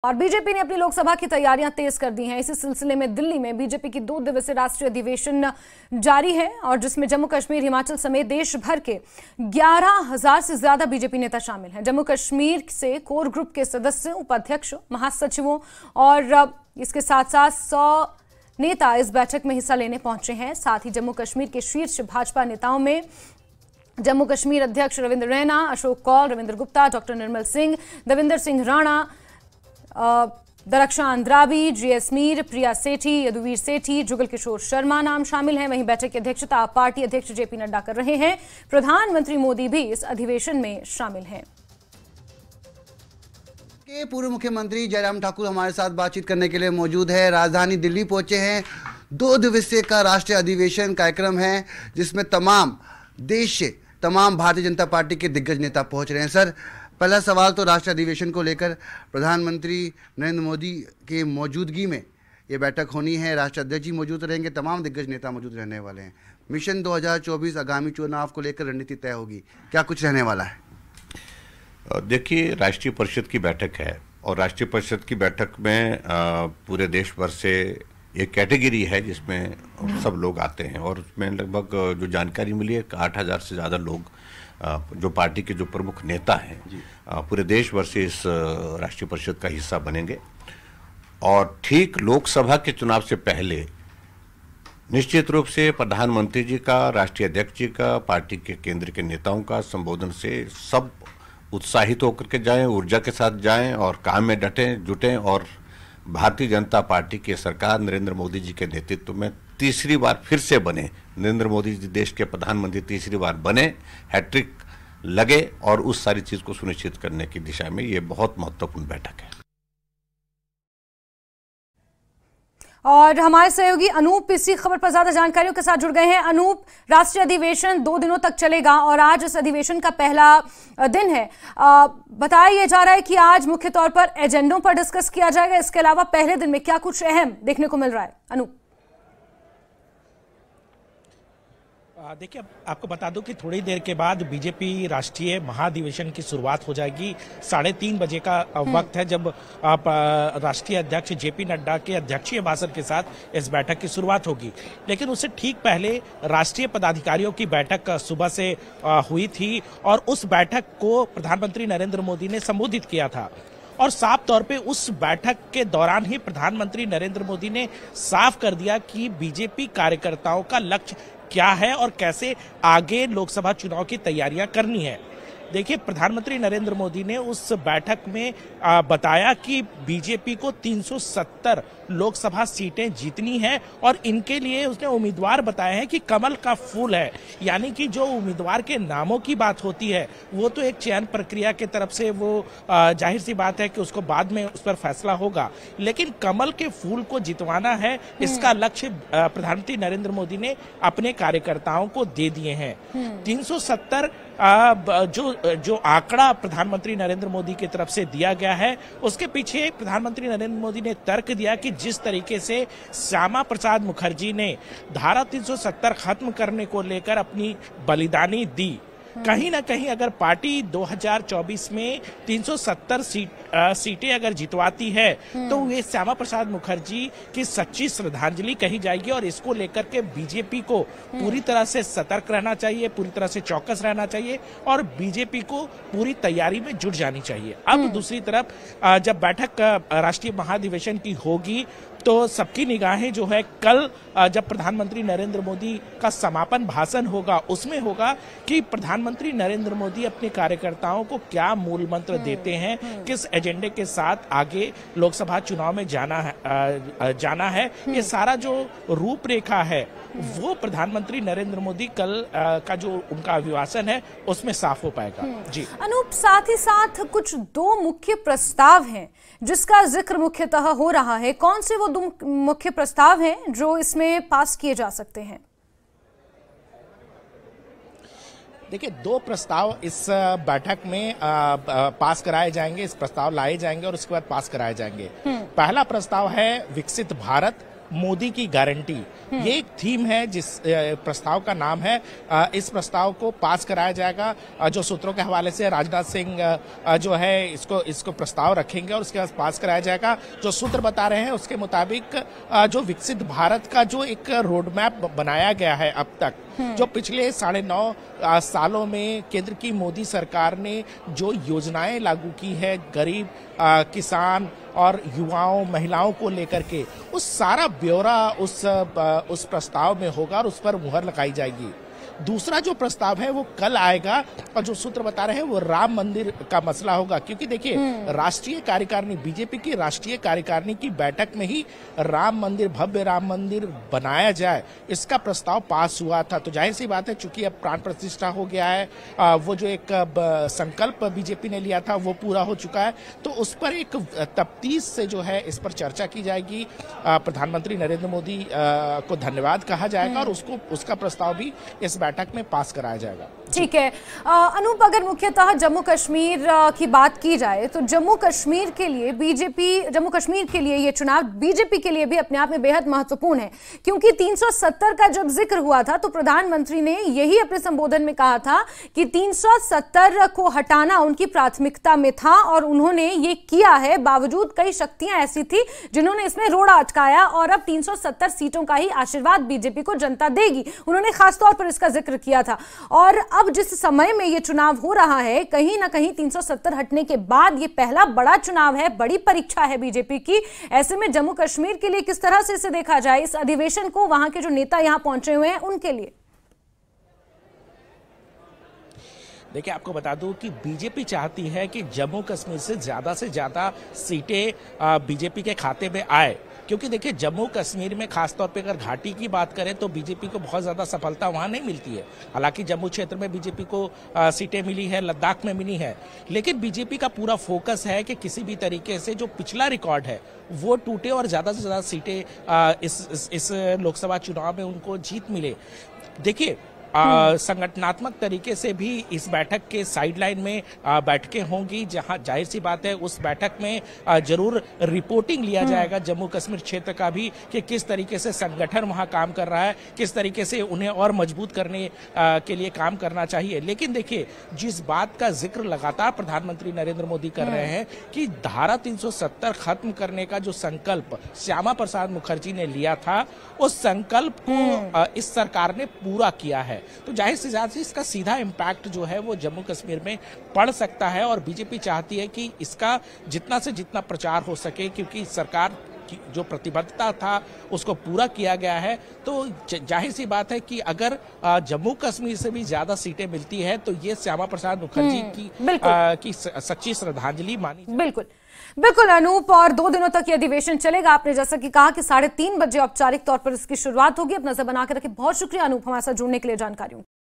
और बीजेपी ने अपनी लोकसभा की तैयारियां तेज कर दी हैं। इसी सिलसिले में दिल्ली में बीजेपी की 2 दिवसीय राष्ट्रीय अधिवेशन जारी है और जिसमें जम्मू कश्मीर, हिमाचल समेत देश भर के 11,000 से ज्यादा बीजेपी नेता शामिल हैं। जम्मू कश्मीर से कोर ग्रुप के सदस्य, उपाध्यक्षों, महासचिवों और इसके साथ साथ 100 नेता इस बैठक में हिस्सा लेने पहुंचे हैं। साथ ही जम्मू कश्मीर के शीर्ष भाजपा नेताओं में जम्मू कश्मीर अध्यक्ष रविंद्र रैना, अशोक कौल, रविंद्र गुप्ता, डॉक्टर निर्मल सिंह, देवेंद्र सिंह राणा, दरख्शान अंद्राबी, जीएस मीर, प्रिया सेठी, यदुवीर सेठी, जुगल किशोर शर्मा नाम शामिल हैं। वहीं बैठक की अध्यक्षता पार्टी अध्यक्ष जेपी नड्डा कर रहे हैं। प्रधानमंत्री मोदी भी इस अधिवेशन में शामिल हैं। पूर्व मुख्यमंत्री जयराम ठाकुर हमारे साथ बातचीत करने के लिए मौजूद है। राजधानी दिल्ली पहुंचे हैं। 2 दिवसीय का राष्ट्रीय अधिवेशन कार्यक्रम है जिसमें तमाम देश से तमाम भारतीय जनता पार्टी के दिग्गज नेता पहुंच रहे हैं। सर, पहला सवाल तो राष्ट्रीय अधिवेशन को लेकर, प्रधानमंत्री नरेंद्र मोदी की मौजूदगी में ये बैठक होनी है। राष्ट्रीय अध्यक्ष जी मौजूद रहेंगे, तमाम दिग्गज नेता मौजूद रहने वाले हैं। मिशन 2024 आगामी चुनाव को लेकर रणनीति तय होगी, क्या कुछ रहने वाला है? देखिए, राष्ट्रीय परिषद की बैठक है और राष्ट्रीय परिषद की बैठक में पूरे देश भर से एक कैटेगरी है जिसमें सब लोग आते हैं और उसमें लगभग जो जानकारी मिली है 8,000 से ज़्यादा लोग जो पार्टी के जो प्रमुख नेता हैं पूरे देश भर से इस राष्ट्रीय परिषद का हिस्सा बनेंगे। और ठीक लोकसभा के चुनाव से पहले निश्चित रूप से प्रधानमंत्री जी का, राष्ट्रीय अध्यक्ष जी का, पार्टी के केंद्र के नेताओं का संबोधन से सब उत्साहित होकर के जाएं, ऊर्जा के साथ जाएं और काम में जुटें और भारतीय जनता पार्टी की सरकार नरेंद्र मोदी जी के नेतृत्व में तीसरी बार फिर से बने। नरेंद्र मोदी जी देश के प्रधानमंत्री तीसरी बार बने, हैट्रिक लगे और उस सारी चीज को सुनिश्चित करने की दिशा में ये बहुत महत्वपूर्ण बैठक है। और हमारे सहयोगी अनूप इसी खबर पर ज्यादा जानकारियों के साथ जुड़ गए हैं। अनूप, राष्ट्रीय अधिवेशन 2 दिनों तक चलेगा और आज इस अधिवेशन का पहला दिन है। बताया जा रहा है कि आज मुख्य तौर पर एजेंडों पर डिस्कस किया जाएगा। इसके अलावा पहले दिन में क्या कुछ अहम देखने को मिल रहा है? अनूप, देखिए, आपको बता दूं कि थोड़ी देर के बाद बीजेपी राष्ट्रीय महाधिवेशन की शुरुआत हो जाएगी। 3:30 बजे का वक्त है जब राष्ट्रीय अध्यक्ष जेपी नड्डा के अध्यक्षीय भाषण के साथ इस बैठक की शुरुआत होगी। लेकिन उससे ठीक पहले राष्ट्रीय पदाधिकारियों की बैठक सुबह से हुई थी और उस बैठक को प्रधानमंत्री नरेंद्र मोदी ने संबोधित किया था और साफ तौर पे उस बैठक के दौरान ही प्रधानमंत्री नरेंद्र मोदी ने साफ कर दिया कि बीजेपी कार्यकर्ताओं का लक्ष्य क्या है और कैसे आगे लोकसभा चुनाव की तैयारियां करनी है। देखिए, प्रधानमंत्री नरेंद्र मोदी ने उस बैठक में बताया कि बीजेपी को 370 लोकसभा सीटें जीतनी है और इनके लिए उसने उम्मीदवार बताए हैं कि कमल का फूल है। यानी कि जो उम्मीदवार के नामों की बात होती है वो तो एक चयन प्रक्रिया के तरफ से वो जाहिर सी बात है कि उसको बाद में उस पर फैसला होगा, लेकिन कमल के फूल को जितवाना है, इसका लक्ष्य प्रधानमंत्री नरेंद्र मोदी ने अपने कार्यकर्ताओं को दे दिए हैं। 370 जो आंकड़ा प्रधानमंत्री नरेंद्र मोदी की तरफ से दिया गया है उसके पीछे प्रधानमंत्री नरेंद्र मोदी ने तर्क दिया कि जिस तरीके से श्यामा प्रसाद मुखर्जी ने धारा 370 खत्म करने को लेकर अपनी बलिदानी दी, कहीं ना कहीं अगर पार्टी 2024 में 370 सीटें अगर जितवाती है तो ये श्यामा प्रसाद मुखर्जी की सच्ची श्रद्धांजलि कही जाएगी और इसको लेकर के बीजेपी को पूरी तरह से सतर्क रहना चाहिए, पूरी तरह से चौकस रहना चाहिए और बीजेपी को पूरी तैयारी में जुट जानी चाहिए। अब दूसरी तरफ जब बैठक राष्ट्रीय महाधिवेशन की होगी तो सबकी निगाहें जो है कल जब प्रधानमंत्री नरेंद्र मोदी का समापन भाषण होगा उसमें होगा कि प्रधानमंत्री नरेंद्र मोदी अपने कार्यकर्ताओं को क्या मूल मंत्र देते हैं, किस एजेंडे के साथ आगे लोकसभा चुनाव में जाना है। ये सारा जो रूपरेखा है वो प्रधानमंत्री नरेंद्र मोदी कल का जो उनका अभिभाषण है उसमें साफ हो पाएगा। जी अनूप, साथ ही साथ कुछ 2 मुख्य प्रस्ताव हैं जिसका जिक्र मुख्यतः हो रहा है। कौन से वो 2 मुख्य प्रस्ताव हैं जो इसमें पास किए जा सकते हैं? देखिए, 2 प्रस्ताव इस बैठक में पास कराए जाएंगे, इस प्रस्ताव लाए जाएंगे और उसके बाद पास कराए जाएंगे। पहला प्रस्ताव है विकसित भारत मोदी की गारंटी, ये एक थीम है जिस प्रस्ताव का नाम है। इस प्रस्ताव को पास कराया जाएगा। जो सूत्रों के हवाले से राजनाथ सिंह जो है इसको प्रस्ताव रखेंगे और उसके बाद पास कराया जाएगा। जो सूत्र बता रहे हैं उसके मुताबिक जो विकसित भारत का जो एक रोड मैप बनाया गया है अब तक, जो पिछले 9.5 सालों में केंद्र की मोदी सरकार ने जो योजनाएं लागू की है गरीब, किसान और युवाओं, महिलाओं को लेकर के, उस सारा ब्यौरा उस प्रस्ताव में होगा और उस पर मुहर लगाई जाएगी। दूसरा जो प्रस्ताव है वो कल आएगा और जो सूत्र बता रहे हैं वो राम मंदिर का मसला होगा, क्योंकि देखिए राष्ट्रीय कार्यकारिणी, बीजेपी की राष्ट्रीय कार्यकारिणी की बैठक में ही राम मंदिर, भव्य राम मंदिर बनाया जाए, इसका प्रस्ताव पास हुआ था। तो जाहिर सी बात है, चूंकि अब प्राण प्रतिष्ठा हो गया है, वो जो एक संकल्प बीजेपी ने लिया था वो पूरा हो चुका है, तो उस पर एक तफ्तीश से जो है इस पर चर्चा की जाएगी। प्रधानमंत्री नरेंद्र मोदी को धन्यवाद कहा जाएगा और उसका प्रस्ताव भी इस बैठक में पास कराया जाएगा। ठीक है अनूप, अगर मुख्यतः जम्मू कश्मीर की बात की जाए तो जम्मू कश्मीर के लिए जम्मू कश्मीर के लिए ये चुनाव बीजेपी के लिए भी अपने आप में बेहद महत्वपूर्ण है, क्योंकि 370 का जब जिक्र हुआ था तो प्रधानमंत्री ने यही अपने संबोधन में कहा था कि 370 को हटाना उनकी प्राथमिकता में था और उन्होंने ये किया है। बावजूद कई शक्तियां ऐसी थी जिन्होंने इसमें रोड़ा अटकाया और अब 370 सीटों का ही आशीर्वाद बीजेपी को जनता देगी, उन्होंने खासतौर पर इसका जिक्र किया था। और अब जिस समय में ये चुनाव हो रहा है, कहीं ना कहीं 370 हटने के बाद ये पहला बड़ा चुनाव है, बड़ी परीक्षा है बीजेपी की। ऐसे में जम्मू कश्मीर के लिए किस तरह से इसे देखा जाए, इस अधिवेशन को, वहां के जो नेता यहां पहुंचे हुए हैं उनके लिए? देखिए, आपको बता दूं कि बीजेपी चाहती है कि जम्मू कश्मीर से ज्यादा सीटें बीजेपी के खाते में आए, क्योंकि देखिए जम्मू कश्मीर में खासतौर पे अगर घाटी की बात करें तो बीजेपी को बहुत ज्यादा सफलता वहां नहीं मिलती है। हालांकि जम्मू क्षेत्र में बीजेपी को सीटें मिली है, लद्दाख में मिली है, लेकिन बीजेपी का पूरा फोकस है कि किसी भी तरीके से जो पिछला रिकॉर्ड है वो टूटे और ज्यादा से ज्यादा सीटें इस लोकसभा चुनाव में उनको जीत मिले। देखिए संगठनात्मक तरीके से भी इस बैठक के साइडलाइन में बैठकें होंगी, जहां जाहिर सी बात है उस बैठक में जरूर रिपोर्टिंग लिया जाएगा जम्मू कश्मीर क्षेत्र का भी, कि किस तरीके से संगठन वहां काम कर रहा है, किस तरीके से उन्हें और मजबूत करने के लिए काम करना चाहिए। लेकिन देखिए, जिस बात का जिक्र लगातार प्रधानमंत्री नरेंद्र मोदी कर रहे हैं कि धारा 370 खत्म करने का जो संकल्प श्यामा प्रसाद मुखर्जी ने लिया था, उस संकल्प को इस सरकार ने पूरा किया है। तो जाहिर सी बात है इसका सीधा इम्पैक्ट जो है वो जम्मू कश्मीर में पड़ सकता है और बीजेपी चाहती है कि इसका जितना से जितना प्रचार हो सके, क्योंकि सरकार की जो प्रतिबद्धता था उसको पूरा किया गया है। तो जाहिर सी बात है कि अगर जम्मू कश्मीर से भी ज्यादा सीटें मिलती है तो ये श्यामा प्रसाद मुखर्जी की सच्ची श्रद्धांजलि मानी। बिल्कुल अनूप, और 2 दिनों तक ये अधिवेशन चलेगा। आपने जैसा कि कहा कि 3:30 बजे औपचारिक तौर पर इसकी शुरुआत होगी। अपना नजर बनाकर रखें। बहुत शुक्रिया अनूप, हमारे साथ जुड़ने के लिए जानकारियों।